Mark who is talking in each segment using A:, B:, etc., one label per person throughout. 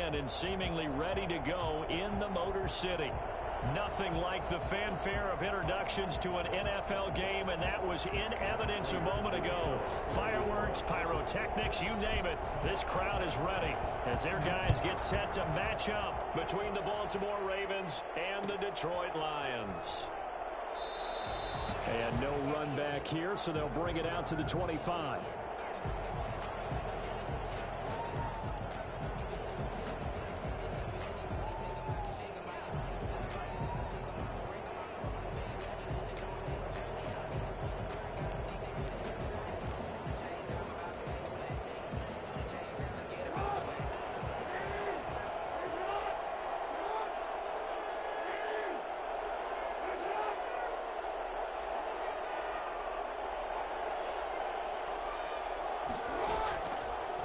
A: in and seemingly ready to go in the Motor City. Nothing like the fanfare of introductions to an NFL game, and that was in evidence a moment ago. Fireworks, pyrotechnics, you name it. This crowd is ready as their guys get set to match up between the Baltimore Ravens and the Detroit Lions. And no run back here, so they'll bring it out to the 25.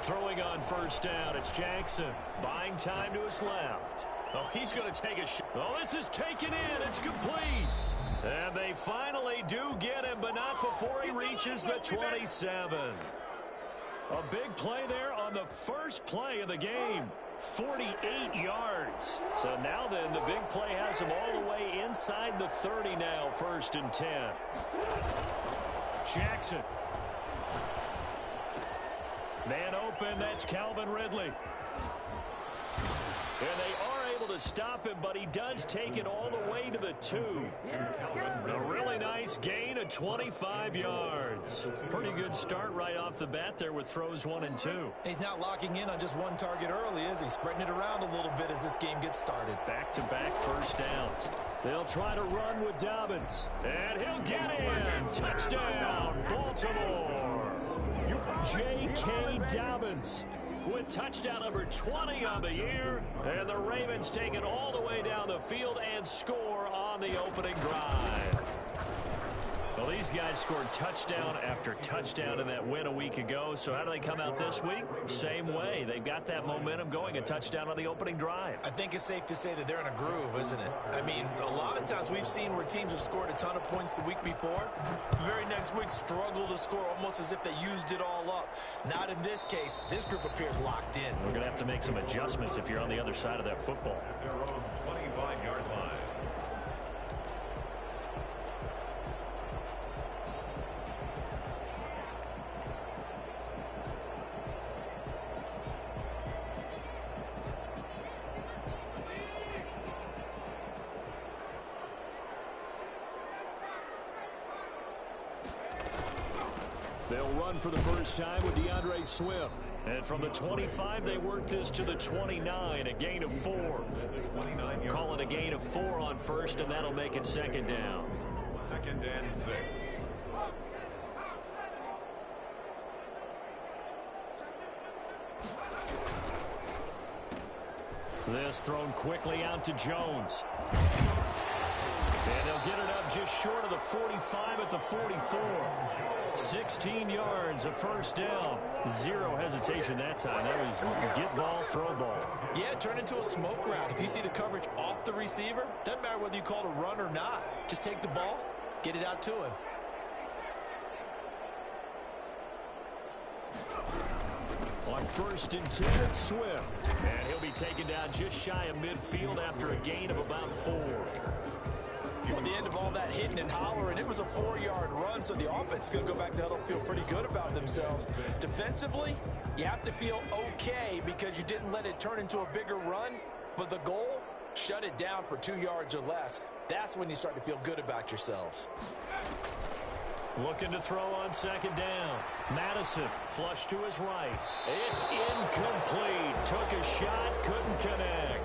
A: Throwing on first down, it's Jackson. Buying time to his left. Oh, he's going to take a shot. Oh, this is taken in. It's complete. And they finally do get him, but not before he reaches the 27. A big play there on the first play of the game. 48 yards. So now then, the big play has him all the way inside the 30 now, 1st and 10. Jackson. Man open, that's Calvin Ridley. And they are able to stop him, but he does take it all the way to the 2. A really nice gain of 25 yards. Pretty good start right off the bat there with throws 1 and 2.
B: He's not locking in on just one target early, is he? Spreading it around a little bit as this game gets started.
A: Back-to-back first downs. They'll try to run with Dobbins. And he'll get in. Touchdown, Baltimore. J.K. Dobbins with touchdown number 20 on the year. And the Ravens take it all the way down the field and score on the opening drive. Well, these guys scored touchdown after touchdown in that win a week ago. So how do they come out this week? Same way. They've got that momentum going, a touchdown on the opening drive.
B: I think it's safe to say that they're in a groove, isn't it? I mean, a lot of times we've seen where teams have scored a ton of points the week before. The very next week struggle to score almost as if they used it all up. Not in this case. This group appears locked in.
A: We're going to have to make some adjustments if you're on the other side of that football.
C: 25-yard line.
A: They'll run for the first time with DeAndre Swift. And from the 25, they work this to the 29, a gain of 4. Call it a gain of 4 on first, and that'll make it 2nd down.
C: 2nd and 6.
A: This thrown quickly out to Jones. And they'll get it up just short of the 45 at the 44. 16 yards, a first down. Zero hesitation that time. That was get ball, throw ball.
B: Yeah, turn into a smoke route. If you see the coverage off the receiver, doesn't matter whether you call it a run or not. Just take the ball, get it out to him.
A: On 1st and 10, Swift. And he'll be taken down just shy of midfield after a gain of about 4.
B: Well, at the end of all that hitting and hollering, it was a 4-yard run, so the offense is going to go back to huddle, feel pretty good about themselves. Defensively, you have to feel okay because you didn't let it turn into a bigger run, but the goal, shut it down for 2 yards or less. That's when you start to feel good about yourselves.
A: Looking to throw on 2nd down. Madison, flush to his right. It's incomplete. Took a shot, couldn't connect.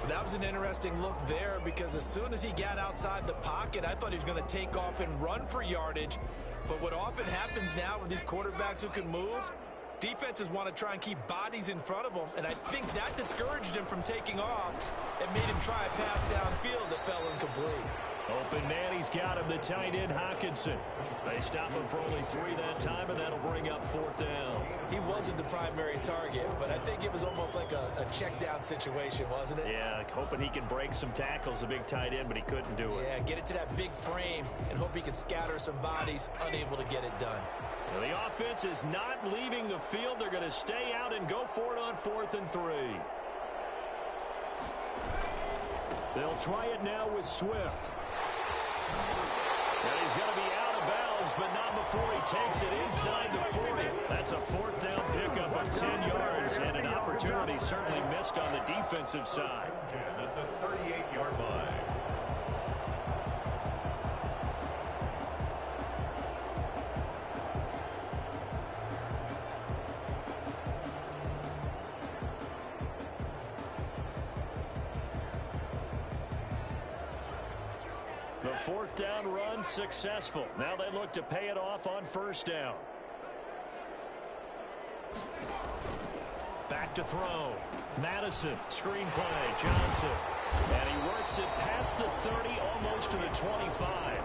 B: That was an interesting look there because as soon as he got outside the pocket, I thought he was going to take off and run for yardage. But what often happens now with these quarterbacks who can move, defenses want to try and keep bodies in front of them, and I think that discouraged him from taking off and made him try a pass downfield that fell incomplete.
A: Open man, he's got him, the tight end, Hockenson. They stop him for only 3 that time, and that'll bring up 4th down.
B: He wasn't the primary target, but I think it was almost like a check down situation, wasn't it?
A: Yeah, hoping he can break some tackles, a big tight end, but he couldn't do it.
B: Yeah, get it to that big frame and hope he can scatter some bodies, unable to get it done.
A: Well, the offense is not leaving the field. They're going to stay out and go for it on 4th and 3. They'll try it now with Swift. And he's going to be out of bounds, but not before he takes it inside the 40. That's a fourth down pickup of 10 yards, and an opportunity certainly missed on the defensive side.
C: At the 38-yard line.
A: The fourth down run successful. Now they look to pay it off on first down. Back to throw. Madison, screen play, Johnson. And he works it past the 30, almost to the 25.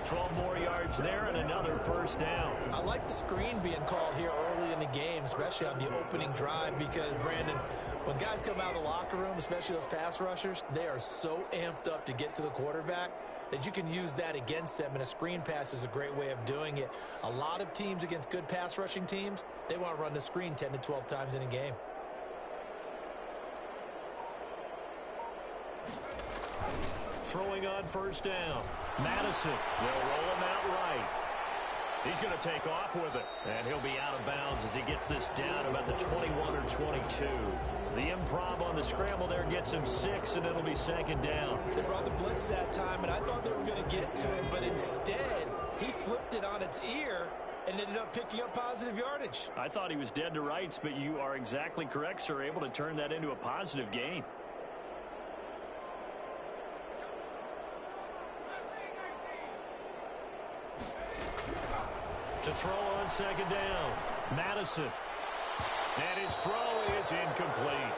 A: 12 more yards there and another first down.
B: I like the screen being called here early in the game, especially on the opening drive, because, Brandon, when guys come out of the locker room, especially those pass rushers, they are so amped up to get to the quarterback that you can use that against them, and a screen pass is a great way of doing it. A lot of teams against good pass rushing teams, they want to run the screen 10 to 12 times in a game.
A: Throwing on first down. Madison, they'll roll him out right. He's going to take off with it, and he'll be out of bounds as he gets this down about the 21 or 22. The improv on the scramble there gets him 6, and it'll be second down.
B: They brought the blitz that time, and I thought they were going to get to him, but instead, he flipped it on its ear and ended up picking up positive yardage.
A: I thought he was dead to rights, but you are exactly correct, sir, able to turn that into a positive gain. To throw on second down, Madison. And his throw is incomplete.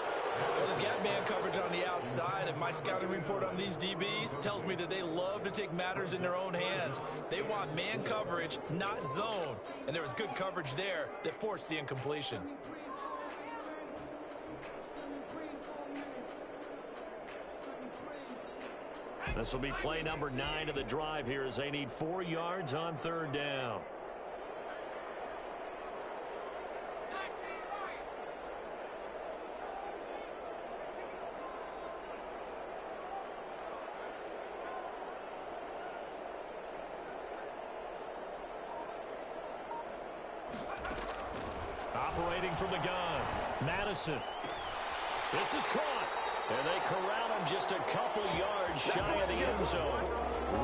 B: Well, they've got man coverage on the outside, and my scouting report on these DBs tells me that they love to take matters in their own hands. They want man coverage, not zone. And there was good coverage there that forced the incompletion.
A: This will be play number 9 of the drive here as they need 4 yards on third down. Operating from the gun, Madison. This is caught, and they corral him just a couple yards shy of the end zone.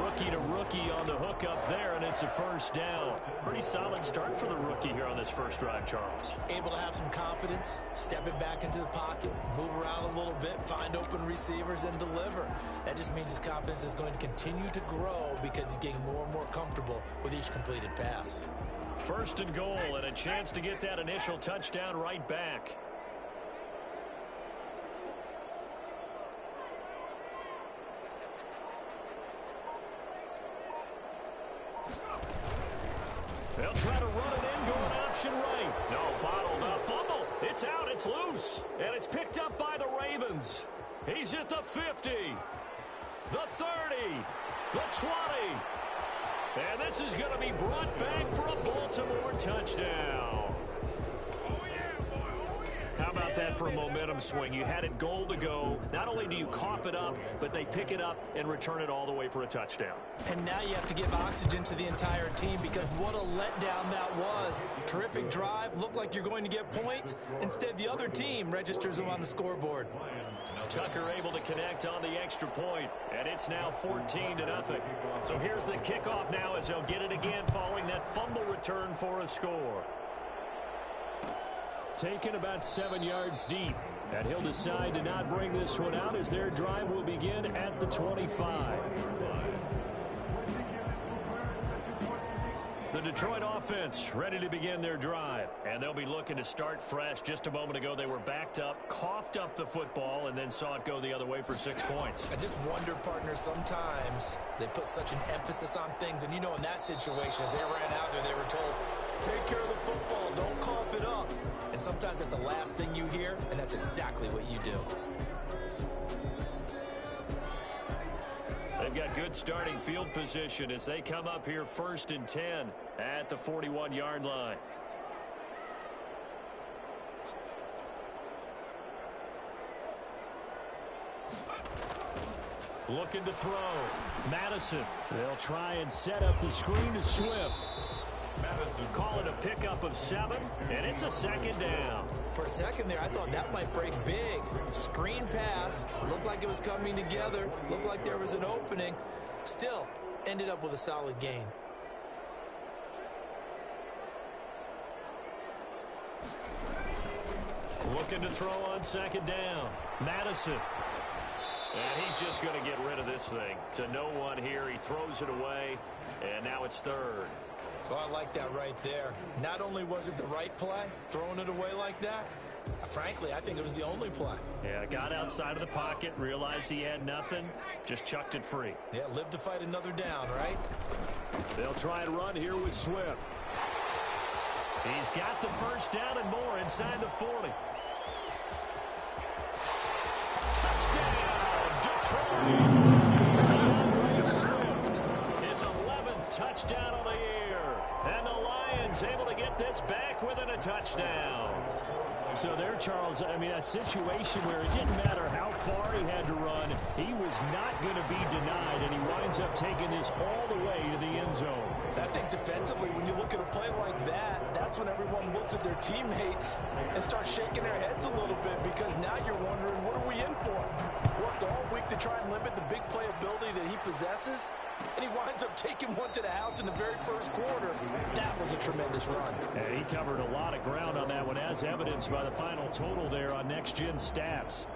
A: Rookie to rookie on the hook up there, and it's a first down. Pretty solid start for the rookie here on this first drive, Charles.
B: Able to have some confidence, step it back into the pocket, move around a little bit, find open receivers, and deliver. That just means his confidence is going to continue to grow because he's getting more and more comfortable with each completed pass.
A: First and goal, and a chance to get that initial touchdown right back. They'll try to run it in, going option right. No, bottled up, fumble. It's out, it's loose, and it's picked up by the Ravens. He's at the 50, the 30, the 20. And this is going to be brought back for a Baltimore touchdown. How about that for a momentum swing? You had it goal to go. Not only do you cough it up, but they pick it up and return it all the way for a touchdown.
B: And now you have to give oxygen to the entire team because what a letdown that was. Terrific drive. Looked like you're going to get points. Instead, the other team registers them on the scoreboard.
A: Tucker able to connect on the extra point, and it's now 14-0. So here's the kickoff now as they'll get it again following that fumble return for a score. Taken about 7 yards deep, and he'll decide to not bring this one out as their drive will begin at the 25. The Detroit offense ready to begin their drive, and they'll be looking to start fresh. Just a moment ago, they were backed up, coughed up the football, and then saw it go the other way for 6 points.
B: I just wonder, partner, sometimes they put such an emphasis on things, and you know in that situation, as they ran out there, they were told, take care of the football, don't cough it up. And sometimes that's the last thing you hear, and that's exactly what you do.
A: They've got good starting field position as they come up here 1st and 10 at the 41-yard line. Looking to throw. Madison. They'll try and set up the screen to Swift.
C: Madison.
A: Call it a pickup of 7, and it's a second down.
B: For a second there, I thought that might break big. Screen pass. Looked like it was coming together. Looked like there was an opening. Still, ended up with a solid gain.
A: Looking to throw on second down. Madison. And he's just going to get rid of this thing. To no one here. He throws it away, and now it's third.
B: Oh, I like that right there. Not only was it the right play, throwing it away like that, frankly, I think it was the only play.
A: Yeah, got outside of the pocket, realized he had nothing, just chucked it free.
B: Yeah, live to fight another down, right?
A: They'll try and run here with Swift. He's got the first down and more inside the 40. Touchdown, Detroit! DeAndre Swift, his 11th touchdown of the year. And the Lions able to get this back within a touchdown. So there, Charles, I mean, a situation where it didn't matter how far he had to run, he was not going to be denied, and he winds up taking this all the way to the end zone.
B: I think defensively, when you look at a play like that, that's when everyone looks at their teammates and starts shaking their heads a little bit, because now you're wondering, what are we in for? Worked all week to try and limit the big play ability that he possesses, and he winds up taking one to the house in the very first quarter. That was a tremendous run.
A: And he covered a lot of ground on that one, as evidenced by the final total there on Next Gen Stats.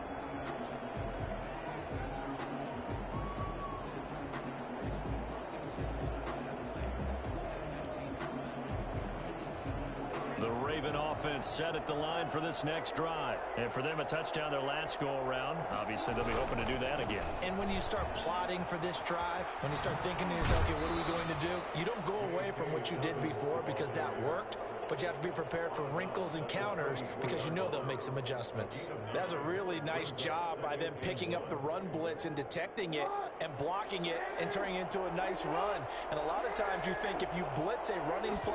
A: The Raven offense set at the line for this next drive. And for them, a touchdown their last go-around. Obviously, they'll be hoping to do that again.
B: And when you start plotting for this drive, when you start thinking to yourself, okay, what are we going to do? You don't go away from what you did before because that worked, but you have to be prepared for wrinkles and counters because you know they'll make some adjustments. That's a really nice job by them picking up the run blitz and detecting it and blocking it and turning it into a nice run. And a lot of times you think if you blitz a running play,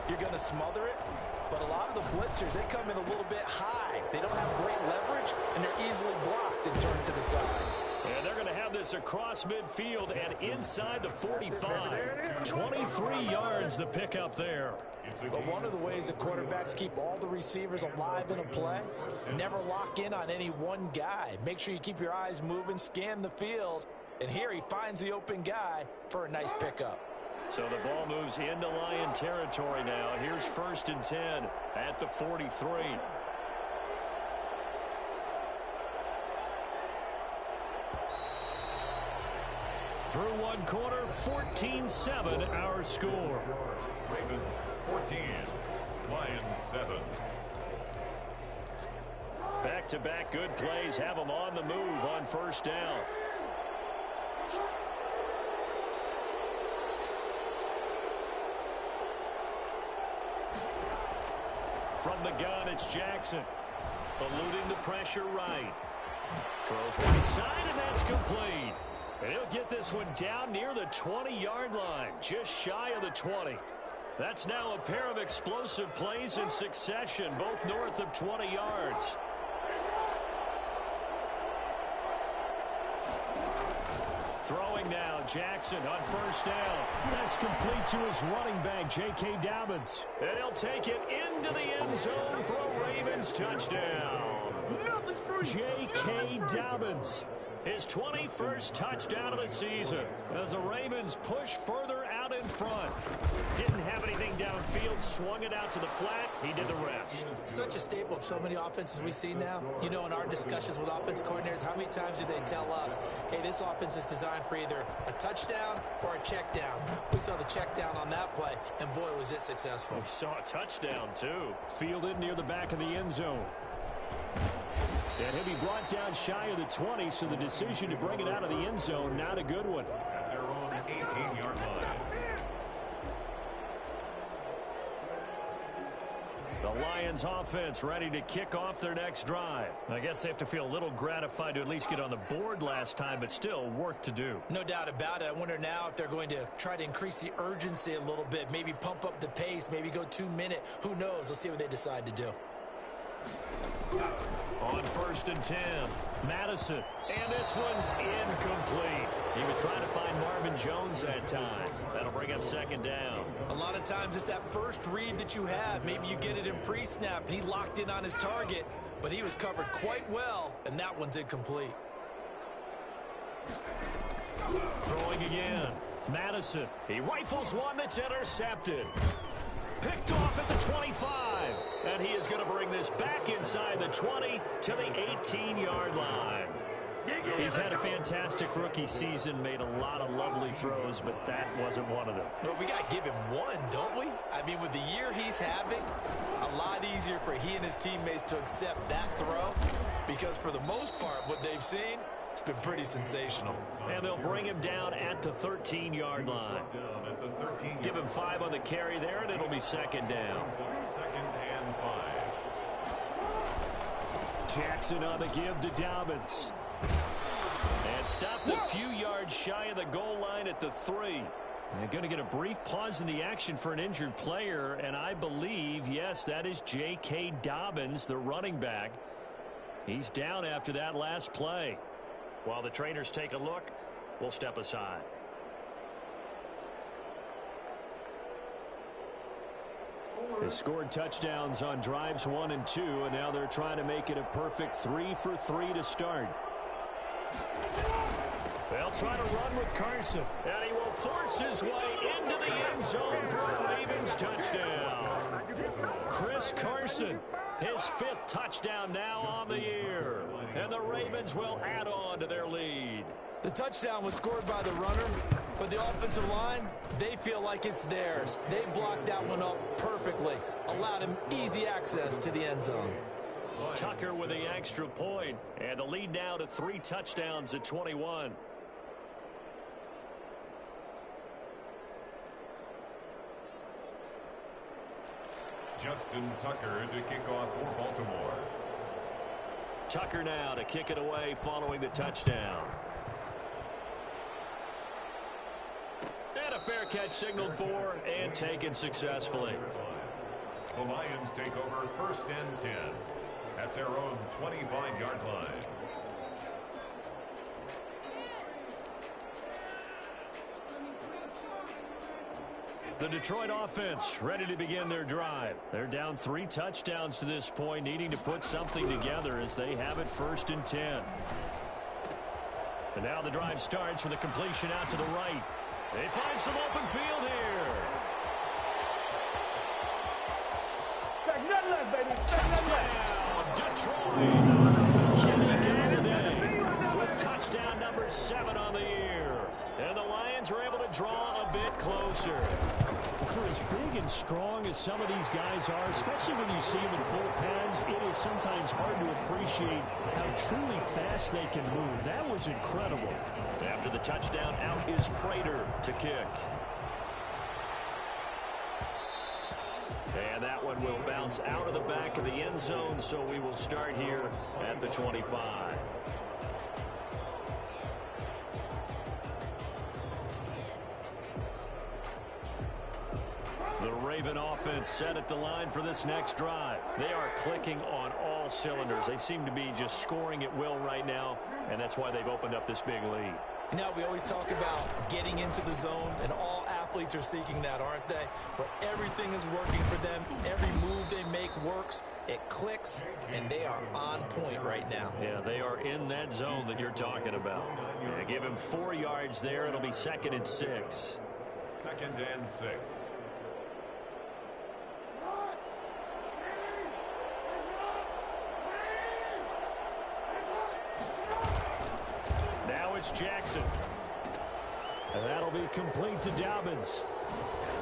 B: you're going to smother it. But a lot of the blitzers, they come in a little bit high. They don't have great leverage, and they're easily blocked and turned to the side.
A: And they're going to have this across midfield and inside the 45. 23 yards the pickup there.
B: But one of the ways that quarterbacks keep all the receivers alive in a play, never lock in on any one guy. Make sure you keep your eyes moving, scan the field. And here he finds the open guy for a nice pickup.
A: So the ball moves into Lion territory now. Here's 1st and 10 at the 43. Through one quarter, 14-7 our score.
C: Ravens 14, Lions 7.
A: Back-to-back good plays have them on the move on 1st down. From the gun, it's Jackson. Eluding the pressure right. Throws right side, and that's complete. And he'll get this one down near the 20-yard line, just shy of the 20. That's now a pair of explosive plays in succession, both north of 20 yards. Throwing now, Jackson on 1st down. That's complete to his running back, J.K. Dobbins. And he'll take it into the end zone for a Ravens touchdown. J.K. Dobbins, his 21st touchdown of the season as the Ravens push further out in front. Didn't have anything downfield, swung it out to the flat. He did the rest.
B: Such a staple of so many offenses we see now. You know, in our discussions with offense coordinators, how many times do they tell us, hey, this offense is designed for either a touchdown or a check down. We saw the check down on that play, and boy, was it successful.
A: We saw a touchdown, too. Fielded near the back of the end zone. And he'll be brought down shy of the 20, so the decision to bring it out of the end zone, not a good one.
C: At their own 18-yard line.
A: The Lions offense ready to kick off their next drive. I guess they have to feel a little gratified to at least get on the board last time, but still work to do.
B: No doubt about it. I wonder now if they're going to try to increase the urgency a little bit, maybe pump up the pace, maybe go 2 minute. Who knows? Let's see what they decide to do.
A: On 1st and 10, Madison. And this one's incomplete. He was trying to find Marvin Jones that time. That'll bring up 2nd down.
B: A lot of times it's that first read that you have. Maybe you get it in pre-snap, and he locked in on his target, but he was covered quite well, and that one's incomplete.
A: Throwing again. Madison. He rifles one that's intercepted. Picked off at the 25. And he is going to bring this back inside the 20 to the 18-yard line. He's had a fantastic rookie season, made a lot of lovely throws, but that wasn't one of them.
B: Well, we got to give him one, don't we? I mean, with the year he's having, a lot easier for he and his teammates to accept that throw, because for the most part, what they've seen, it's been pretty sensational.
A: And they'll bring him down at the 13-yard line. Give him 5 on the carry there, and it'll be 2nd down.
C: 2nd and 5.
A: Jackson on the give to Dobbins. And stopped a few yards shy of the goal line at the 3. They're going to get a brief pause in the action for an injured player, and I believe, yes, that is J.K. Dobbins, the running back. He's down after that last play. While the trainers take a look, we'll step aside. They scored touchdowns on drives 1 and 2, and now they're trying to make it a perfect 3 for 3 to start. They'll try to run with Carson, and he will force his way into the end zone for a Ravens touchdown. Chris Carson, his 5th touchdown now on the year, and the Ravens will add on to their lead.
B: The touchdown was scored by the runner, but the offensive line, they feel like it's theirs. They blocked that one up perfectly, allowed him easy access to the end zone.
A: Tucker with the extra point, and the lead now to 3 touchdowns at 21.
C: Justin Tucker to kick off for Baltimore.
A: Tucker now to kick it away following the touchdown. And a fair catch signaled for and taken successfully.
C: The Lions take over 1st and 10 at their own 25-yard line.
A: The Detroit offense ready to begin their drive. They're down 3 touchdowns to this point, needing to put something together as they have it 1st and 10. And now the drive starts with a completion out to the right. They find some open field here. Touchdown, Detroit. Kenny Galladay with touchdown number 7 on the year. And the Lions are able to draw a bit closer. For as big and strong as some of these guys are, especially when you see them in full pads, it is sometimes hard to appreciate how truly fast they can move. That was incredible. After the touchdown, out is Prater to kick. And that one will bounce out of the back of the end zone, so we will start here at the 25. The Raven offense set at the line for this next drive. They are clicking on all cylinders. They seem to be just scoring at will right now, and that's why they've opened up this big lead.
B: You know, we always talk about getting into the zone, and all athletes are seeking that, aren't they? Where everything is working for them, every move they make works, it clicks, and they are on point right now.
A: Yeah, they are in that zone that you're talking about. Yeah, give him 4 yards there. It'll be 2nd and 6.
C: 2nd and 6.
A: Now it's Jackson. And that'll be complete to Dobbins.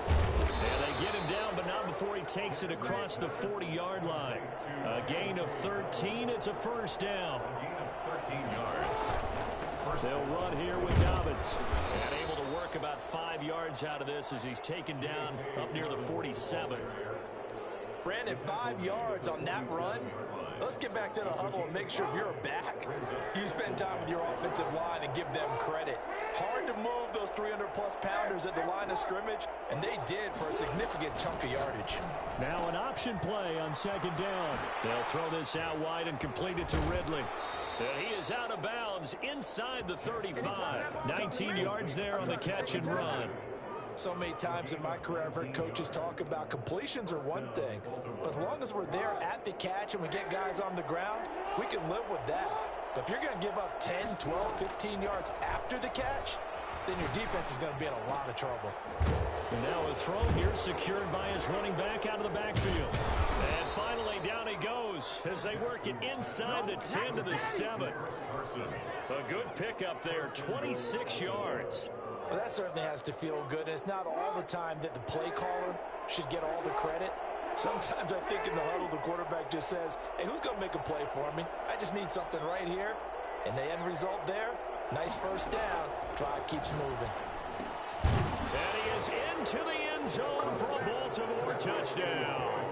A: And they get him down, but not before he takes it across the 40-yard line. A gain of 13. It's a 1st down.
C: A gain of 13 yards.
A: They'll run here with Dobbins. And able to work about 5 yards out of this as he's taken down up near the 47.
B: Brandon, 5 yards on that run. Let's get back to the huddle and make sure you're back. You spend time with your offensive line and give them credit. Hard to move those 300-plus pounders at the line of scrimmage, and they did for a significant chunk of yardage.
A: Now an option play on second down. They'll throw this out wide and complete it to Ridley. And he is out of bounds inside the 35. 19 yards there on the catch and run.
B: So many times in my career I've heard coaches talk about completions are one thing, but as long as we're there at the catch and we get guys on the ground, we can live with that. But if you're going to give up 10, 12, 15 yards after the catch, then your defense is going to be in a lot of trouble.
A: And now a throw here secured by his running back out of the backfield. And finally down he goes as they work it inside the 10 to the 7. A good pickup there, 26 yards.
B: Well, that certainly has to feel good, and it's not all the time that the play caller should get all the credit. Sometimes I think in the huddle the quarterback just says, hey, who's going to make a play for me? I just need something right here. And the end result there, nice first down. Drive keeps moving.
A: And he is into the end zone for a Baltimore touchdown.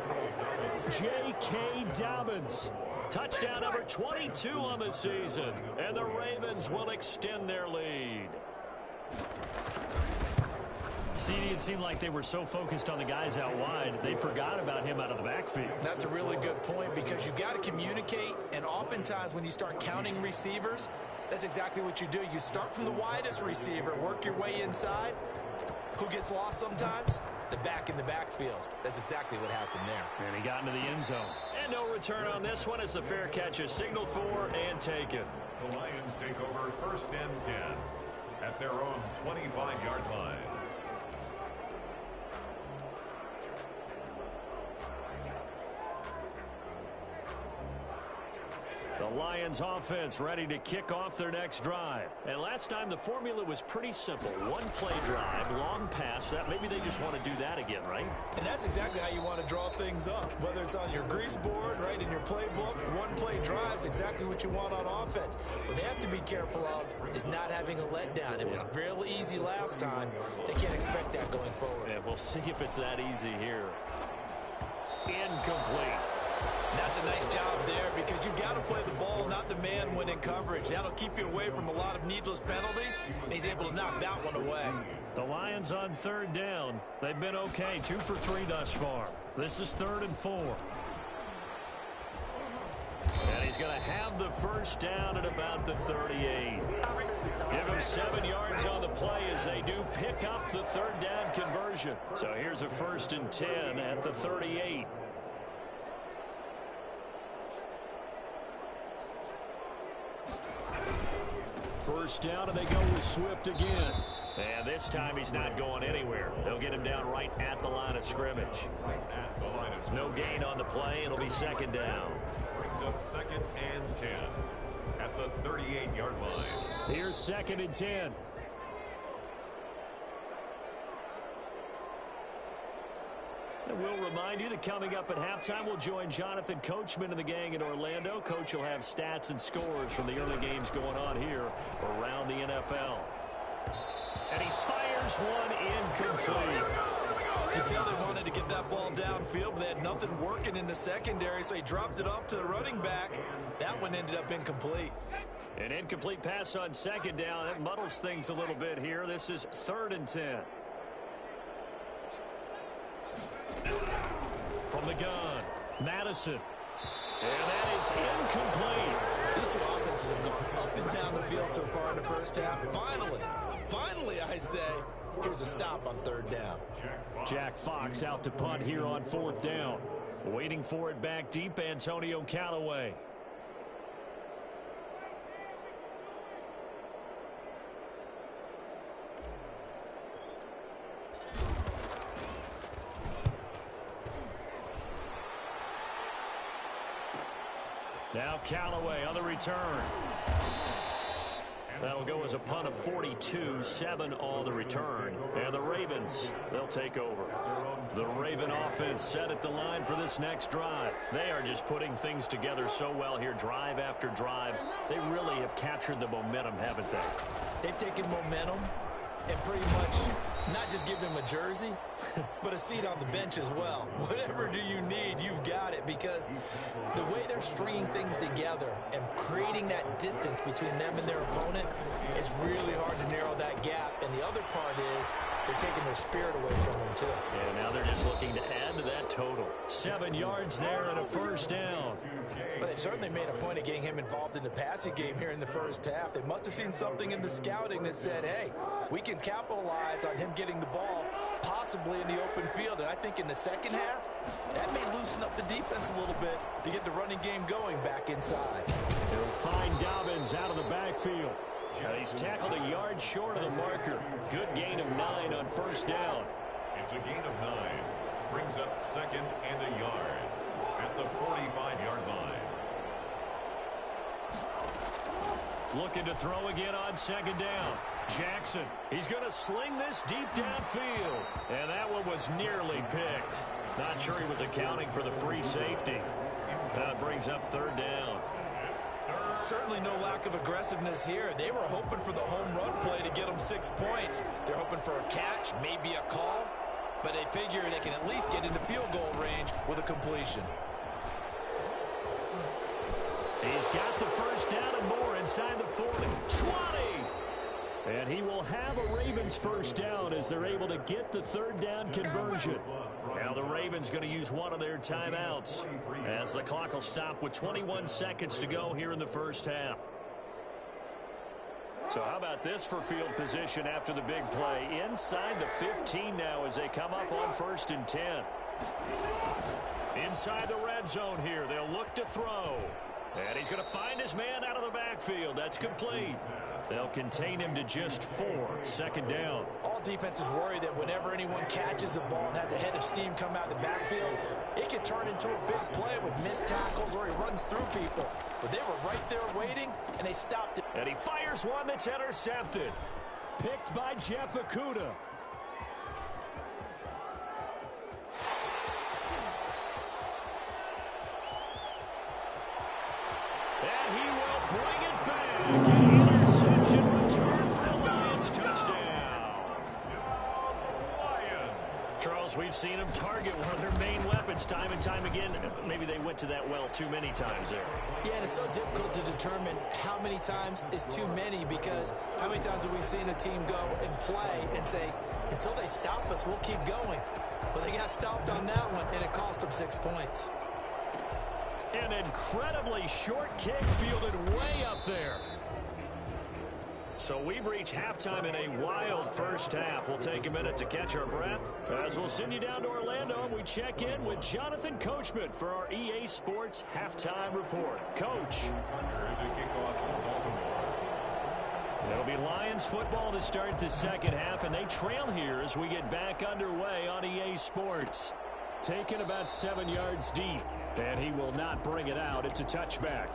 A: J.K. Dobbins. Touchdown number 22 on the season. And the Ravens will extend their lead. CD, it seemed like they were so focused on the guys out wide, they forgot about him out of the backfield.
B: That's a really good point because you've got to communicate, and oftentimes when you start counting receivers, that's exactly what you do. You start from the widest receiver, work your way inside. Who gets lost sometimes? The back in the backfield. That's exactly what happened there.
A: And he got into the end zone. And no return on this one as the fair catch is signaled for and taken.
C: The Lions take over first and 10 at their own 25-yard line.
A: The Lions offense ready to kick off their next drive. And last time the formula was pretty simple. One play drive, long pass. That maybe they just want to do that again, right?
B: And that's exactly how you want to draw things up. Whether it's on your grease board, right, in your playbook, one play drive is exactly what you want on offense. What they have to be careful of is not having a letdown. It was real easy last time. They can't expect that going forward.
A: And we'll see if it's that easy here. Incomplete.
B: That's a nice job there because you've got to play the ball, not the man when in coverage. That'll keep you away from a lot of needless penalties, and he's able to knock that one away.
A: The Lions on third down. They've been okay, 2 for 3 thus far. This is 3rd and 4. And he's going to have the first down at about the 38. Give him 7 yards on the play as they do pick up the third down conversion. So here's a 1st and 10 at the 38. First down, and they go with Swift again. And this time he's not going anywhere. They'll get him down right at the line of scrimmage. No gain on the play. It'll be 2nd down.
C: Brings up 2nd and 10 at the 38-yard line.
A: Here's 2nd and 10. And we'll remind you that coming up at halftime, we'll join Jonathan Coachman and the gang in Orlando. Coach will have stats and scores from the early games going on here around the NFL. And he fires one incomplete.
B: You tell they wanted to get that ball downfield, but they had nothing working in the secondary, so he dropped it off to the running back. That one ended up incomplete.
A: An incomplete pass on 2nd down. That muddles things a little bit here. This is 3rd and 10. From the gun, Madison. And that is incomplete.
B: These two offenses have gone up and down the field so far in the first half. Finally, I say, here's a stop on 3rd down.
A: Jack Fox out to punt here on 4th down. Waiting for it back deep, Antonio Callaway. Now Callaway on the return. That'll go as a punt of 42, 7 on the return. And the Ravens, they'll take over. The Raven offense set at the line for this next drive. They are just putting things together so well here, drive after drive. They really have captured the momentum, haven't they?
B: They've taken momentum and pretty much not just give him a jersey, but a seat on the bench as well. Whatever do you need, you've got it, because the way they're stringing things together and creating that distance between them and their opponent, it's really hard to narrow that gap. And the other part is they're taking their spirit away from them, too.
A: And now they're just looking to add to that total. 7 yards there and a first down.
B: But they certainly made a point of getting him involved in the passing game here in the first half. They must have seen something in the scouting that said, hey, we can capitalize on him getting the ball possibly in the open field. And I think in the second half, that may loosen up the defense a little bit to get the running game going back inside.
A: He'll find Dobbins out of the backfield. He's tackled a yard short of the marker. Good gain of 9 on first down.
C: It's a gain of 9. Brings up 2nd and a yard at the 45-yard line.
A: Looking to throw again on 2nd down. Jackson, he's going to sling this deep downfield. And that one was nearly picked. Not sure he was accounting for the free safety. That brings up 3rd down.
B: Certainly no lack of aggressiveness here. They were hoping for the home run play to get them 6 points. They're hoping for a catch, maybe a call, but they figure they can at least get into field goal range with a completion.
A: He's got the first down and more inside the 40. 20! And he will have a Ravens first down as they're able to get the 3rd down conversion. Now the Ravens going to use one of their timeouts as the clock will stop with 21 seconds to go here in the first half. So how about this for field position after the big play? Inside the 15 now as they come up on 1st and 10. Inside the red zone here. They'll look to throw. And he's going to find his man out of the backfield. That's complete. They'll contain him to just 4. 2nd down.
B: All defenses worry that whenever anyone catches the ball and has a head of steam come out of the backfield, it can turn into a big play with missed tackles or he runs through people. But they were right there waiting, and they stopped it.
A: And he fires one that's intercepted. Picked by Jeff Okudah. And he will bring it back. An interception return for the Lions. Touchdown. Charles, we've seen him target one of their main weapons time and time again. Maybe they went to that well too many times there.
B: Yeah, and it's so difficult to determine how many times is too many, because how many times have we seen a team go and play and say, until they stop us, we'll keep going. Well, they got stopped on that one, and it cost them 6 points.
A: An incredibly short kick fielded way up there. So we've reached halftime in a wild first half. We'll take a minute to catch our breath as we'll send you down to Orlando and we check in with Jonathan Coachman for our EA Sports Halftime Report. Coach. It'll be Lions football to start the second half, and they trail here as we get back underway on EA Sports. Taken about 7 yards deep, and he will not bring it out. It's a touchback.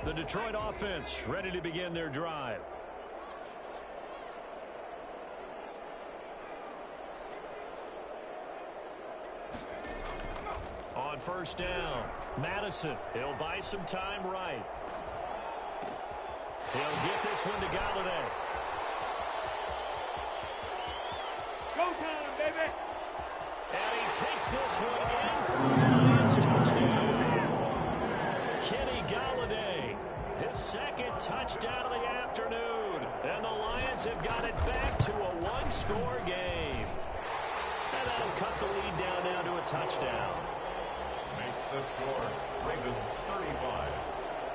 A: The Detroit offense ready to begin their drive. On first down, Madison. He'll buy some time right. He'll get this one to Galladay.
D: Go time, baby!
A: And he takes this one in for the Lions touchdown. Kenny Galladay, his 2nd touchdown of the afternoon. And the Lions have got it back to a one-score game. And that'll cut the lead down now to a touchdown.
C: Makes the score Ravens 35.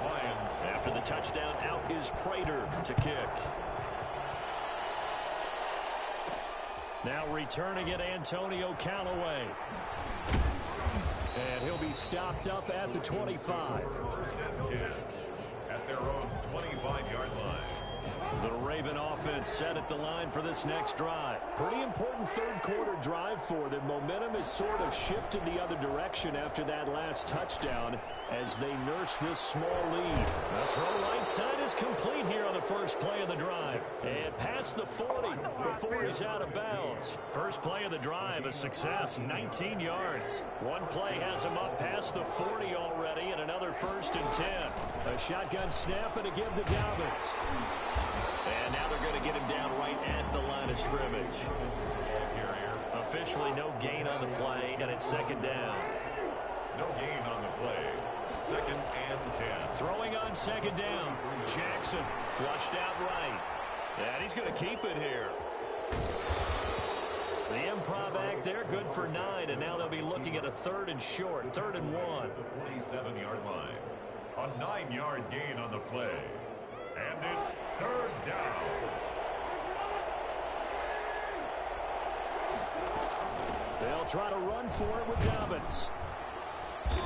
C: Lions.
A: After the touchdown, out is Prater to kick. Now returning it, Antonio Callaway. And he'll be stopped up at the 25.
C: First and 10 at their own 25-yard line.
A: The Raven offense set at the line for this next drive. Pretty important third quarter drive for them. Momentum has sort of shifted the other direction after that last touchdown as they nurse this small lead. The throw right side is complete here on the first play of the drive. And past the 40 before he's out of bounds. First play of the drive, a success, 19 yards. One play has him up past the 40 already, and another 1st and 10. A shotgun snap and a give to Dobbins. And now they're going to get him down right at the line of scrimmage. Officially no gain on the play, and it's 2nd down.
C: No gain on the play. 2nd and 10.
A: Throwing on 2nd down. Jackson flushed out right. And he's going to keep it here. The improv act there, good for 9, and now they'll be looking at a 3rd and short, 3rd and 1.
C: The 47-yard line. A 9-yard gain on the play. And it's 3rd down.
A: They'll try to run for it with Dobbins.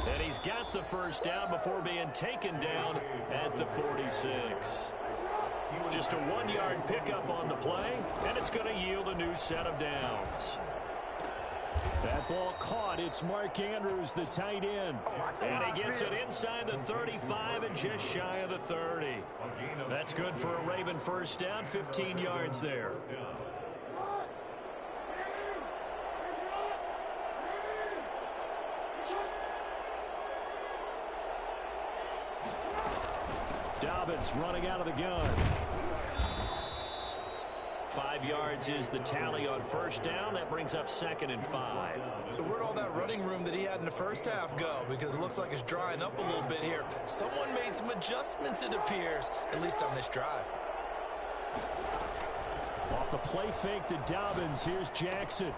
A: And he's got the 1st down before being taken down at the 46. Just a 1-yard pickup on the play, and it's going to yield a new set of downs. That ball caught. It's Mark Andrews, the tight end. And he gets it inside the 35 and just shy of the 30. That's good for a Raven 1st down, 15 yards there. Dobbins running out of the gun. 5 yards is the tally on 1st down. That brings up 2nd and 5.
B: So where'd all that running room that he had in the first half go? Because it looks like it's drying up a little bit here. Someone made some adjustments, it appears, at least on this drive.
A: Off the play fake to Dobbins. Here's Jackson.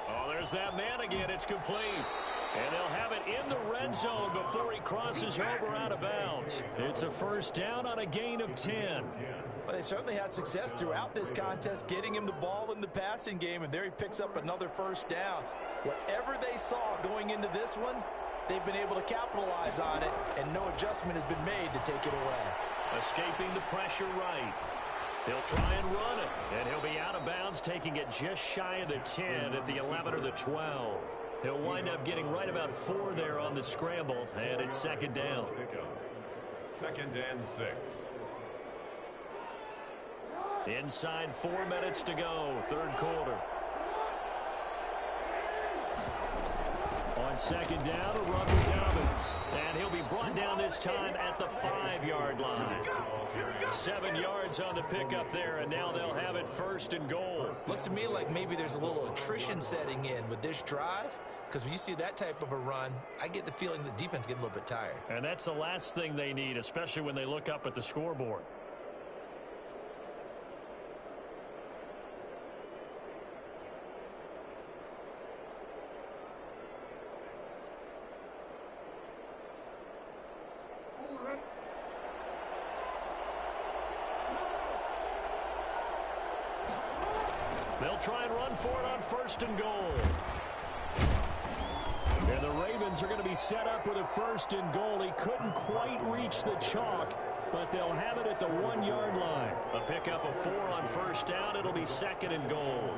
A: Oh, there's that man again. It's complete. And they'll have it in the red zone before he crosses over out of bounds. It's a 1st down on a gain of 10.
B: Well, they certainly had success throughout this contest, getting him the ball in the passing game, and there he picks up another 1st down. Whatever they saw going into this one, they've been able to capitalize on it, and no adjustment has been made to take it away.
A: Escaping the pressure right. He'll try and run it, and he'll be out of bounds, taking it just shy of the 10 at the 11 or the 12. He'll wind up getting right about 4 there on the scramble, and it's 2nd down.
C: 2nd and 6.
A: Inside 4 minutes to go, 3rd quarter. On 2nd down, a run with Dobbins. And he'll be brought down this time at the 5-yard line. 7 yards on the pickup there, and now they'll have it 1st and goal.
B: Looks to me like maybe there's a little attrition setting in with this drive, because when you see that type of a run, I get the feeling the defense getting a little bit tired.
A: And that's the last thing they need, especially when they look up at the scoreboard. They'll try and run for it on 1st and goal. And the Ravens are going to be set up with a 1st and goal. He couldn't quite reach the chalk, but they'll have it at the 1-yard line. A pickup of 4 on 1st down. It'll be 2nd and goal.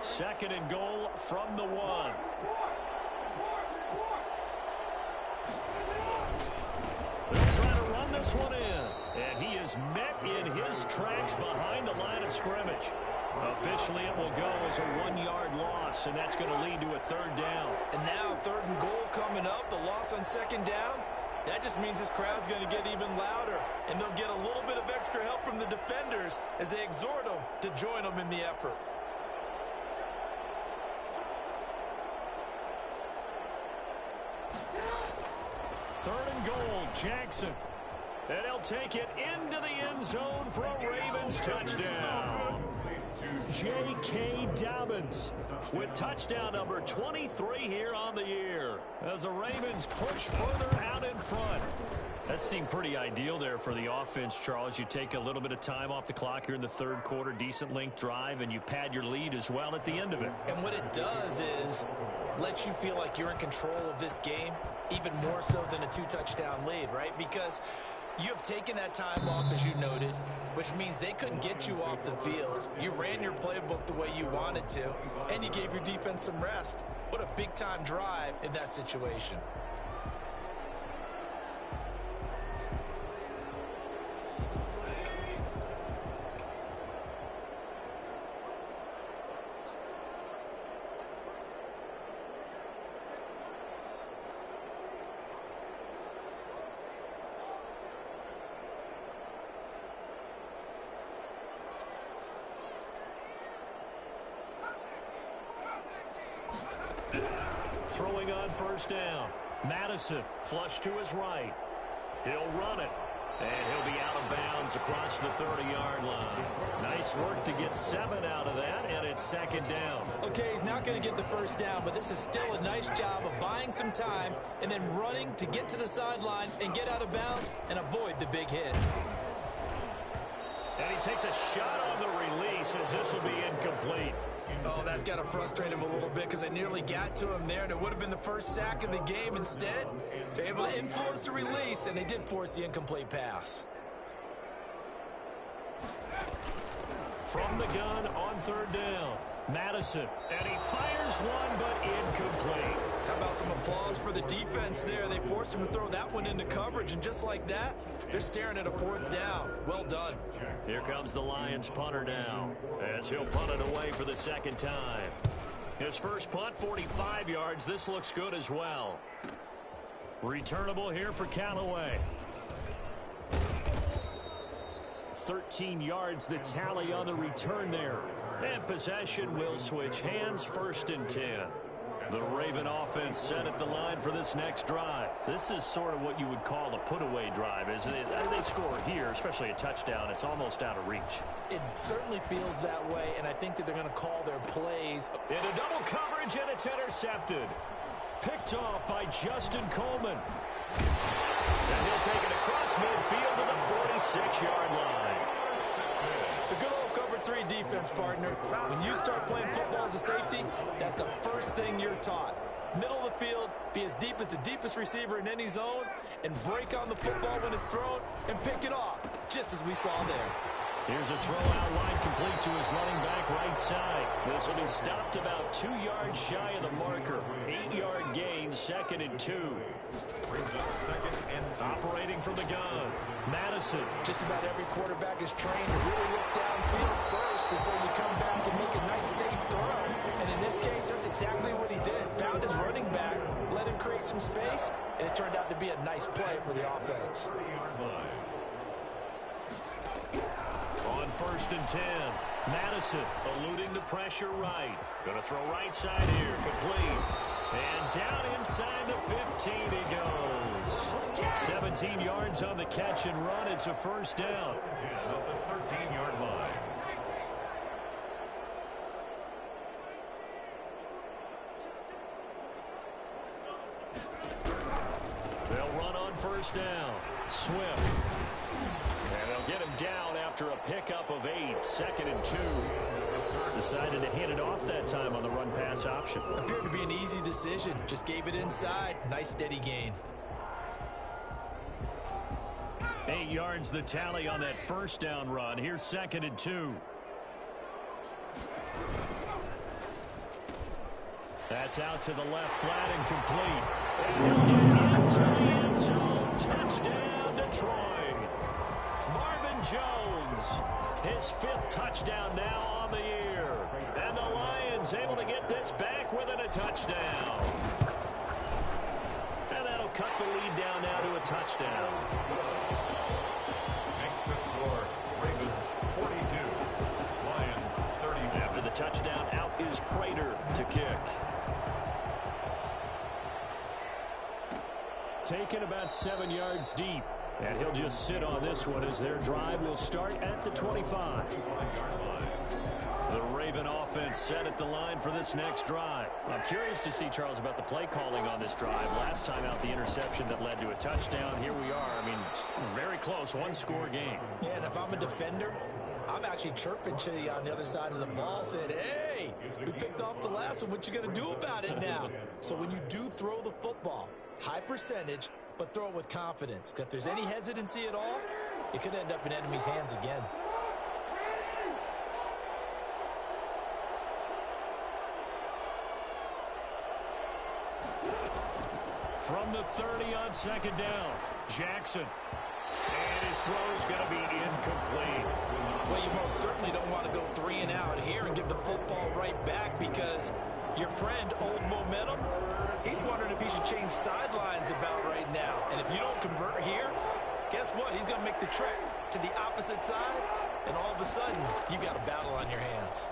A: Second and goal from the 1. They'll try to run this one in. And he is met in his tracks behind the line of scrimmage. Officially, it will go as a 1-yard loss, and that's going to lead to a 3rd down.
B: And now 3rd and goal coming up, the loss on 2nd down. That just means this crowd's going to get even louder, and they'll get a little bit of extra help from the defenders as they exhort them to join them in the effort.
A: Third and goal, Jackson. And he'll take it into the end zone for a Ravens touchdown. J.K. Dobbins with touchdown number 23 here on the year as the Ravens push further out in front. That seemed pretty ideal there for the offense, Charles. You take a little bit of time off the clock here in the 3rd quarter, decent length drive, and you pad your lead as well at the end of it.
B: And what it does is lets you feel like you're in control of this game, even more so than a 2-touchdown lead, right? Because you have taken that time off, as you noted, which means they couldn't get you off the field. You ran your playbook the way you wanted to, and you gave your defense some rest. What a big-time drive in that situation.
A: Throwing on first down. Madison flush to his right. He'll run it. And he'll be out of bounds across the 30-yard line. Nice work to get 7 out of that, and it's second down.
B: Okay, he's not going to get the first down, but this is still a nice job of buying some time and then running to get to the sideline and get out of bounds and avoid the big hit.
A: And he takes a shot on the release as this will be incomplete.
B: Oh, that's got to frustrate him a little bit because they nearly got to him there, and it would have been the first sack of the game. Instead, they're able to influence the release, and they did force the incomplete pass.
A: From the gun on third down, Madison, and he fires one, but incomplete.
B: How about some applause for the defense there? They forced him to throw that one into coverage, and just like that, they're staring at a fourth down. Well done.
A: Here comes the Lions punter now, as he'll punt it away for the second time. His first punt, 45 yards. This looks good as well. Returnable here for Callaway. 13 yards, the tally on the return there. And possession will switch hands, 1st and 10. The Raven offense set at the line for this next drive. This is sort of what you would call a put-away drive, isn't it? They score here, especially a touchdown. It's almost out of reach.
B: It certainly feels that way, and I think that they're going to call their plays.
A: Into double coverage, and it's intercepted. Picked off by Justin Coleman. And he'll take it across midfield to the 46-yard line.
B: The good old cover 3 defense, partner. When you start playing football as a safety, that's the first thing you're taught. Middle of the field, be as deep as the deepest receiver in any zone, and break on the football when it's thrown and pick it off, just as we saw there.
A: Here's a throw out wide complete to his running back right side. This will be stopped about 2 yards shy of the marker. 8-yard gain, 2nd and 2.
C: Brings up 2nd and 2.
A: Operating from the gun, Madison.
B: Just about every quarterback is trained to really look downfield first before you come back and make a nice safe throw. And in this case, that's exactly what he did. Found his running back, let him create some space, and it turned out to be a nice play for the offense.
C: 30-yard line.
A: On 1st and 10, Madison eluding the pressure right. Going to throw right side here, complete. And down inside the 15 he goes. 17 yards on the catch and run. It's a first down.
C: 10 at the 13-yard line.
A: They'll run on first down. Swift. And they'll get him down after a pickup of 8. 2nd and 2. Decided to hand it off that time on the run-pass option.
B: Appeared to be an easy decision. Just gave it inside. Nice steady gain.
A: 8 yards the tally on that first down run. Here's 2nd and 2. That's out to the left, flat and complete. And he'll get into the end zone. Touchdown, Detroit. Marvin Jones, his 5th touchdown now on the year. And the Lions able to get this back within a touchdown. And that'll cut the lead down now to a touchdown.
C: Makes the score Ravens 42, Lions 30.
A: After the touchdown, out is Prater to kick. Taken about 7 yards deep. And he'll just sit on this one as their drive will start at the 25. The Raven offense set at the line for this next drive. I'm curious to see, Charles, about the play calling on this drive. Last time out, the interception that led to a touchdown. Here we are. I mean, very close, 1-score game.
B: Yeah, and if I'm a defender, I'm actually chirping to you on the other side of the ball, saying, hey, we picked off the last one. What you going to do about it now? So when you do throw the football, high percentage, but throw it with confidence. If there's any hesitancy at all, it could end up in enemy's hands again.
A: From the 30 on second down, Jackson. And his throw's going to be incomplete.
B: Well, you most certainly don't want to go 3 and out here and give the football right back, because your friend, Old Momentum, he's wondering if he should change sidelines about right now. And if you don't convert here, guess what? He's going to make the trek to the opposite side, and all of a sudden, you've got a battle on your hands.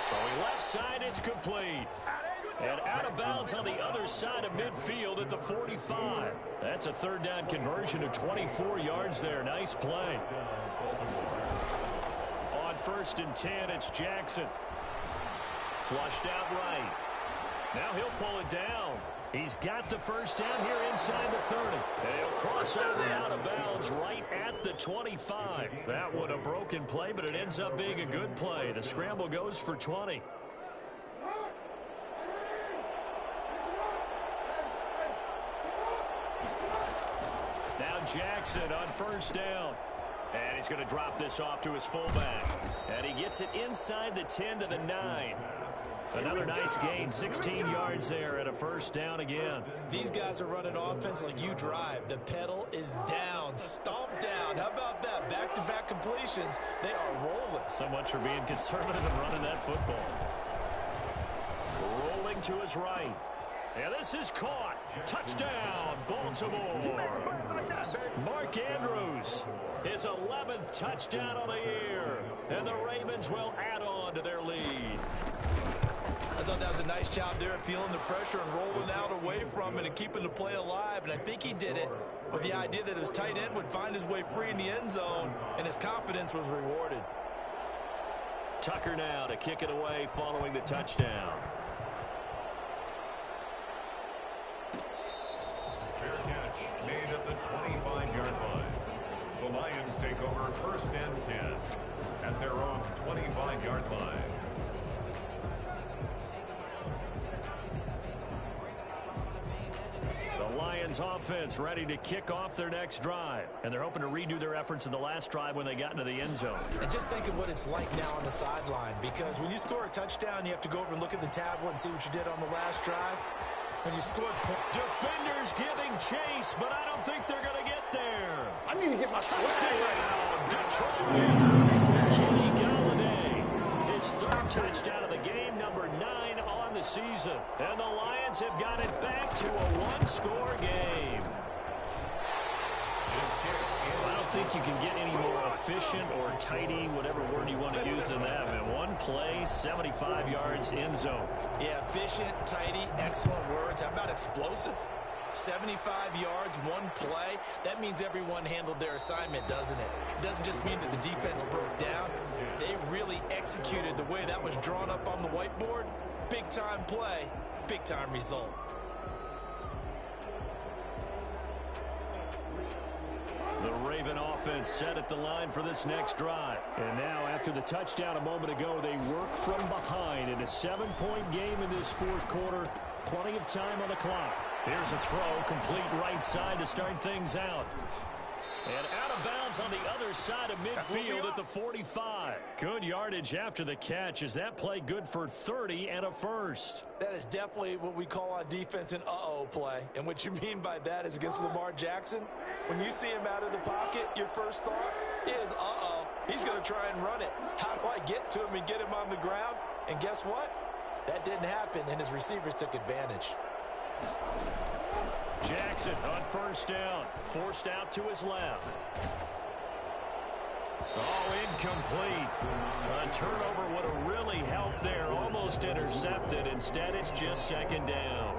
A: Throwing left side, it's complete. And out of bounds on the other side of midfield at the 45. That's a third down conversion of 24 yards there. Nice play. On 1st and 10, it's Jackson. Flushed out right. Now he'll pull it down. He's got the first down here inside the 30. And he'll cross over out of bounds right at the 25. That would a broken play, but it ends up being a good play. The scramble goes for 20. Now Jackson on 1st down. And he's going to drop this off to his fullback. And he gets it inside the 10 to the 9. Another nice gain, 16 yards there and a 1st down again.
B: These guys are running offense like you drive. The pedal is down, stomped down. How about that? Back-to-back completions. They are rolling.
A: So much for being conservative and running that football. Rolling to his right. And this is caught. Touchdown, Baltimore. Mark Andrews, his 11th touchdown on the year. And the Ravens will add on to their lead.
B: I thought that was a nice job there of feeling the pressure and rolling out away from it and keeping the play alive. And I think he did it with the idea that his tight end would find his way free in the end zone, and his confidence was rewarded.
A: Tucker now to kick it away following the touchdown.
C: Fair catch made at the 25-yard line. The Lions take over 1st and 10 at their own 25-yard line.
A: The Lions offense ready to kick off their next drive. And they're hoping to redo their efforts in the last drive when they got into the end zone.
B: And just think of what it's like now on the sideline, because when you score a touchdown, you have to go over and look at the tablet and see what you did on the last drive. When you scored
A: defenders giving chase, but I don't think they're going to get there.
E: I need to get my
A: touchdown, Detroit. Kenny Galladay, his 3rd touchdown of the game, number 9 on the season. And the Lions have got it back to a 1-score game. I don't think you can get any more efficient or tidy, whatever word you want to use in that. Man, one play, 75 yards, end zone.
B: Yeah, efficient, tidy, excellent words. How about explosive? 75 yards, one play. That means everyone handled their assignment, doesn't it? It doesn't just mean that the defense broke down. They really executed the way that was drawn up on the whiteboard. Big-time play, big-time result.
A: The Raven offense set at the line for this next drive. And now, after the touchdown a moment ago, they work from behind in a 7-point game in this 4th quarter. Plenty of time on the clock. Here's a throw, complete right side to start things out. And out of bounds on the other side of midfield at the 45. Good yardage after the catch. Is that play good for 30 and a 1st?
B: That is definitely what we call on defense an uh-oh play. And what you mean by that is against Lamar Jackson. When you see him out of the pocket, your first thought is, uh-oh, he's going to try and run it. How do I get to him and get him on the ground? And guess what? That didn't happen, and his receivers took advantage.
A: Jackson on 1st down, forced out to his left. Oh, incomplete. A turnover would have really helped there, almost intercepted. Instead, it's just 2nd down.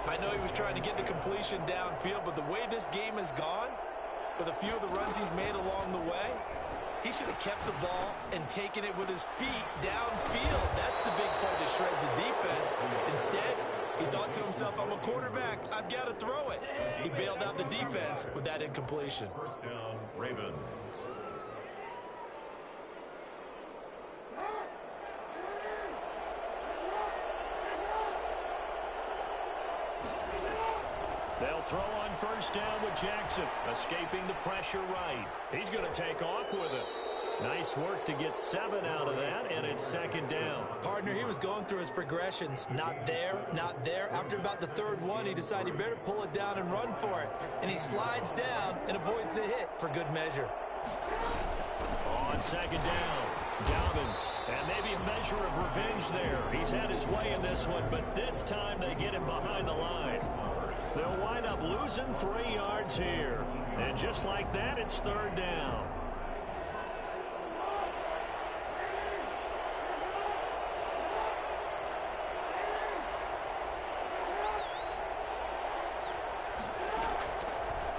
B: I know he was trying to get the completion downfield, but the way this game has gone, with a few of the runs he's made along the way, he should have kept the ball and taken it with his feet downfield. That's the big play that shreds the defense. Instead, He thought to himself, I'm a quarterback. I've got to throw it. He bailed out the defense with that incompletion.
C: First down, Ravens.
A: They'll throw on first down with Jackson, escaping the pressure right. He's going to take off with it. Nice work to get 7 out of that, and it's second down.
B: Partner, he was going through his progressions. Not there, not there. After about the third one, he decided he better pull it down and run for it. And he slides down and avoids the hit for good measure.
A: On second down, Dobbins. And maybe a measure of revenge there. He's had his way in this one, but this time they get him behind the line. They'll wind up losing 3 yards here. And just like that, it's third down.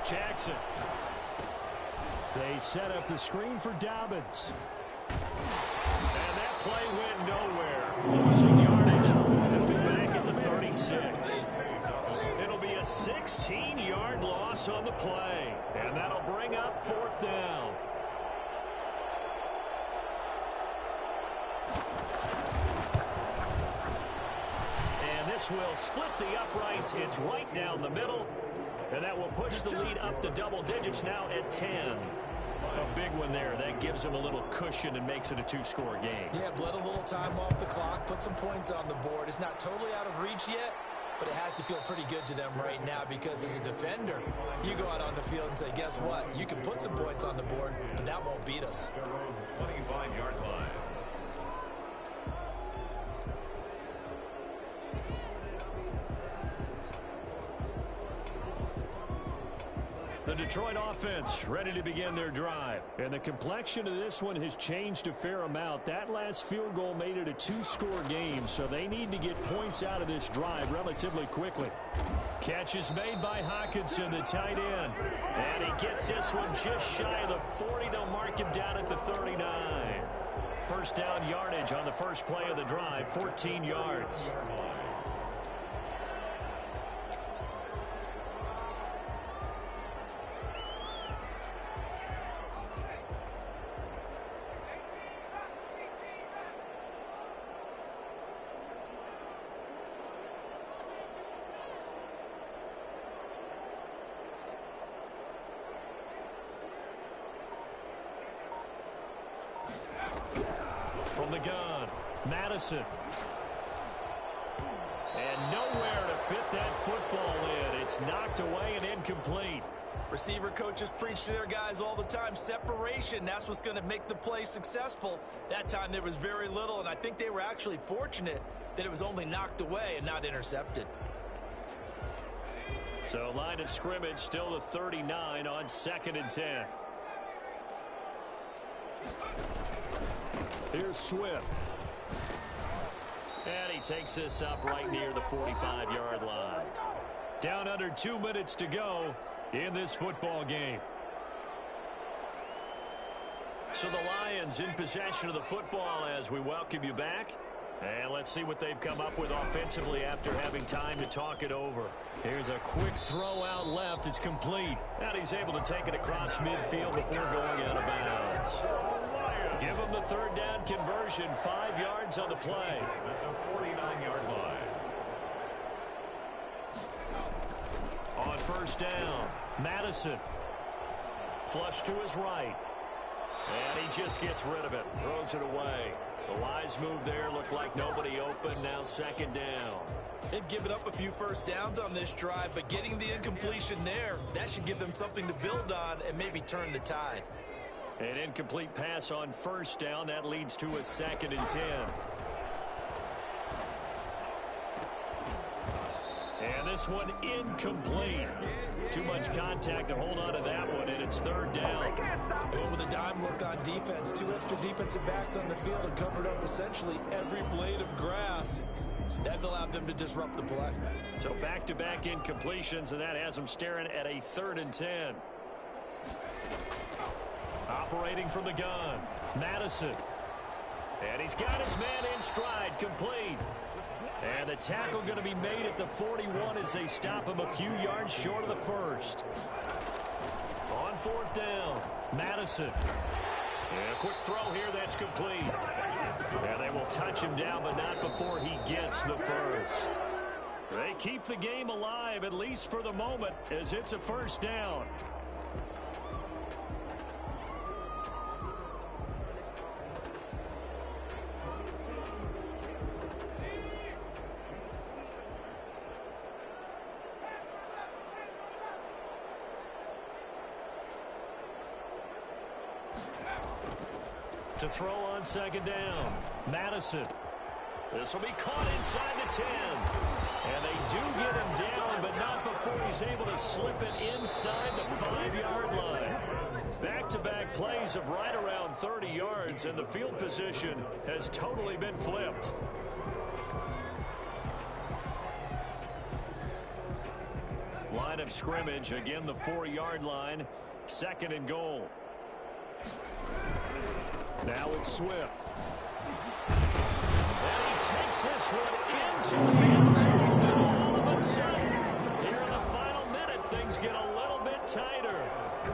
A: Jackson. They set up the screen for Dobbins. And that play went nowhere. Losing yardage. They'll be back at the 36. It'll be a 16-yard loss on the play. And that'll bring up fourth down. And this will split the uprights. It's right down the middle. And that will push the lead up to double digits now at 10. A big one there. That gives them a little cushion and makes it a 2-score game.
B: Yeah, bled a little time off the clock, put some points on the board. It's not totally out of reach yet, but it has to feel pretty good to them right now because as a defender, you go out on the field and say, guess what? You can put some points on the board, but that won't beat us.
C: Their own 25-yard line.
A: The Detroit offense ready to begin their drive. And the complexion of this one has changed a fair amount. That last field goal made it a 2-score game, so they need to get points out of this drive relatively quickly. Catch is made by Hawkinson, the tight end. And he gets this one just shy of the 40. They'll mark him down at the 39. First down yardage on the first play of the drive, 14 yards. From the gun, Madison. And nowhere to fit that football in. It's knocked away and incomplete.
B: Receiver coaches preach to their guys all the time. Separation, that's what's going to make the play successful. That time there was very little, and I think they were actually fortunate that it was only knocked away and not intercepted.
A: So line of scrimmage still the 39 on 2nd and 10. Here's Swift. And he takes this up right near the 45-yard line. Down under 2 minutes to go in this football game. So the Lions in possession of the football as we welcome you back. And let's see what they've come up with offensively after having time to talk it over. Here's a quick throw out left. It's complete. And he's able to take it across midfield before going out of bounds. Give him the third down conversion. 5 yards on the play.
C: At the 49-yard line.
A: On first down, Madison. Flush to his right. And he just gets rid of it. Throws it away. The wise move there. Looked like nobody open. Now 2nd down.
B: They've given up a few first downs on this drive, but getting the incompletion there, that should give them something to build on and maybe turn the tide.
A: An incomplete pass on first down. That leads to a 2nd and 10. And this one incomplete. Too much contact to hold on to that one, and it's 3rd down.
B: And with a dime look on defense, 2 extra defensive backs on the field and covered up essentially every blade of grass. That allowed them to disrupt the play.
A: So back-to-back incompletions, and that has them staring at a 3rd and 10. Operating from the gun, Madison. And he's got his man in stride, complete. And the tackle going to be made at the 41 as they stop him a few yards short of the first. On 4th down, Madison. And a quick throw here that's complete. And they will touch him down, but not before he gets the first. They keep the game alive, at least for the moment, as it's a first down. To throw on 2nd down, Madison. This will be caught inside the 10. And they do get him down, but not before he's able to slip it inside the 5-yard line. Back-to-back plays of right around 30 yards, and the field position has totally been flipped. Line of scrimmage, again the 4-yard line, 2nd and goal. Now it's Swift. And he takes this one into the end zone. And all of a sudden, here in the final minute, things get a little bit tighter.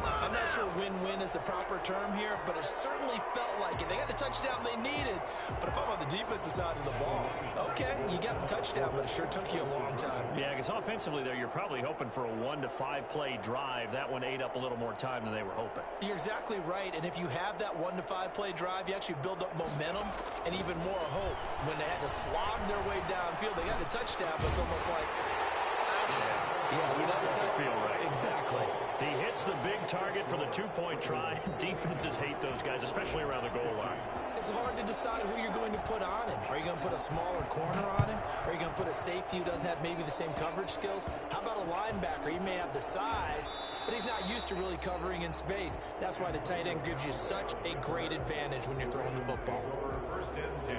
B: I'm not sure win-win is the proper term here, but it certainly felt like it. They got the touchdown they needed, but if I'm on the defensive side of the ball, okay, you got the touchdown, but it sure took you a long time.
A: Yeah, because offensively there, you're probably hoping for a 1 to 5 play drive. That one ate up a little more time than they were hoping.
B: You're exactly right, and if you have that 1 to 5 play drive, you actually build up momentum and even more hope. When they had to slog their way downfield, they got the touchdown, but it's almost like, yeah, you know,
A: It doesn't feel right.
B: Exactly.
A: He hits the big target for the 2-point try. Defenses hate those guys, especially around the goal line.
B: It's hard to decide who you're going to put on him. Are you going to put a smaller corner on him? Are you going to put a safety who doesn't have maybe the same coverage skills? How about a linebacker? He may have the size, but he's not used to really covering in space. That's why the tight end gives you such a great advantage when you're throwing the football.
C: 1st and 10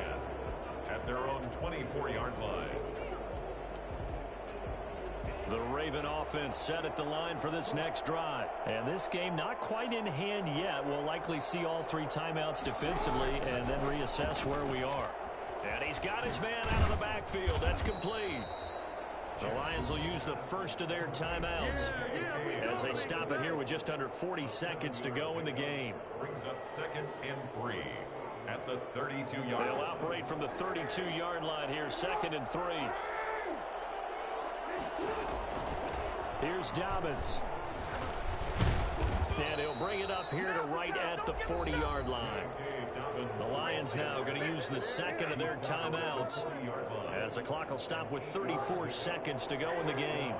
C: at their own 24-yard line.
A: The Raven offense set at the line for this next drive. And this game not quite in hand yet. We'll likely see all 3 timeouts defensively and then reassess where we are. And he's got his man out of the backfield. That's complete. The Lions will use the first of their timeouts as they stop it here with just under 40 seconds to go in the game.
C: Brings up 2nd and 3 at the 32-yard line.
A: They'll operate from the 32-yard line here, 2nd and 3. Here's Dobbins. And he'll bring it up here to right at the 40-yard line. The Lions now going to use the 2nd of their timeouts as the clock will stop with 34 seconds to go in the game.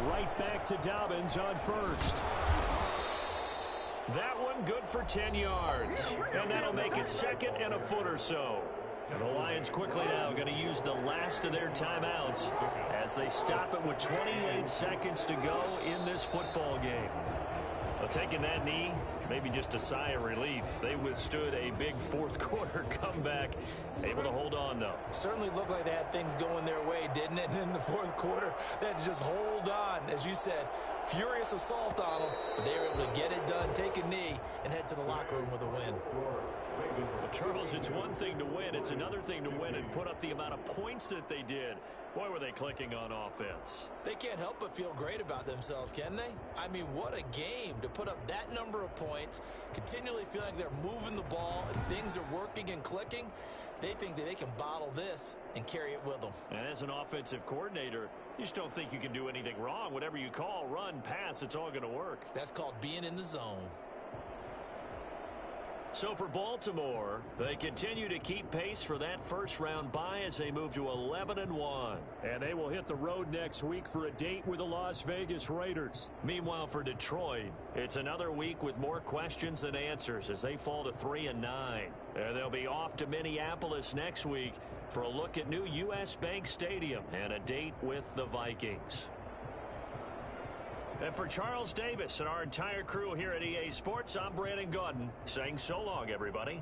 A: Right back to Dobbins on first. That one good for 10 yards. And that'll make it 2nd and a foot or so. The Lions quickly now going to use the last of their timeouts as they stop it with 28 seconds to go in this football game. Well, taking that knee, maybe just a sigh of relief. They withstood a big 4th quarter comeback. Able to hold on, though.
B: Certainly looked like they had things going their way, didn't it? And in the 4th quarter, they had to just hold on. As you said, furious assault on them, but they were able to get it done, take a knee, and head to the locker room with a win.
A: Well, Charles, it's one thing to win. It's another thing to win and put up the amount of points that they did. Boy, were they clicking on offense.
B: They can't help but feel great about themselves, can they? I mean, what a game to put up that number of points, continually feeling like they're moving the ball and things are working and clicking. They think that they can bottle this and carry it with them.
A: And as an offensive coordinator, you just don't think you can do anything wrong. Whatever you call, run, pass, it's all going to work.
B: That's called being in the zone.
A: So for Baltimore, they continue to keep pace for that first-round bye as they move to 11-1. And they will hit the road next week for a date with the Las Vegas Raiders. Meanwhile, for Detroit, it's another week with more questions than answers as they fall to 3-9. And they'll be off to Minneapolis next week for a look at new U.S. Bank Stadium and a date with the Vikings. And for Charles Davis and our entire crew here at EA Sports, I'm Brandon Gaudin saying so long, everybody.